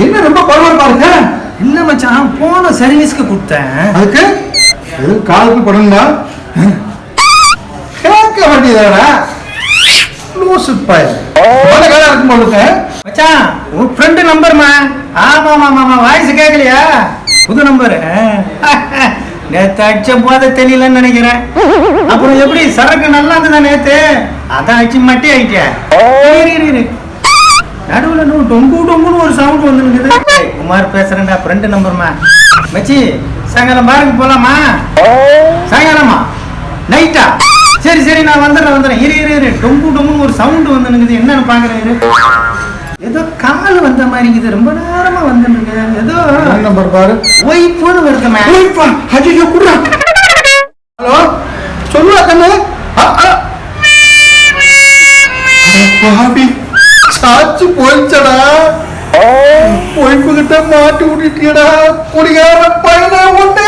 என்ன ரொம்ப பரவாயில்ல பாருங்க. இல்ல மச்சான், போன சர்வீஸ்க்கு கொடுத்தேன். அதுக்கு காலுக்கு படணுமா? கேட்க வேண்டியதாடா லூசு பையன். இருக்கும் போது மச்சான் உன் ஃப்ரெண்டு நம்பர்மா. ஆமா ஆமா வாய்ஸ் கேட்கலையா? புது நம்பரு. நேத்து அடிச்ச போத தெரியலன்னு நினைக்கிறேன். அப்புறம் எப்படி சரக்கு நல்லா இருந்ததா நேத்து? அதான் அடிச்சு மட்டி ஆயிட்டேன். நடுவுல டொங்குன்னு ஒரு சவுண்ட் வந்து குமார் பேசுறேன்டா, ஃப்ரெண்டு நம்பர்மா. மச்சி சாயங்காலம் பாருங்க போலாமா? சாயங்காலமா நைட்டா? சரி சரி நான் வந்துடுறேன். இரு டொங்குன்னு ஒரு சவுண்ட் வந்து என்னன்னு பாக்குறேன். ஏதோ கால் வந்த மாதிரி இருக்குது, ரொம்ப நேரமா வந்து ஏதோ நம்பர் பாரு. ஒய்ஃப்னு வருதுமே. ஹலோ சொல்லுவா கண்ணு. பாவி சாச்சு போயிச்சடா. ஒய்ஃபு கிட்ட மாட்டி விட்டுட்டியடா குடிகார பையனை ஒண்ணு.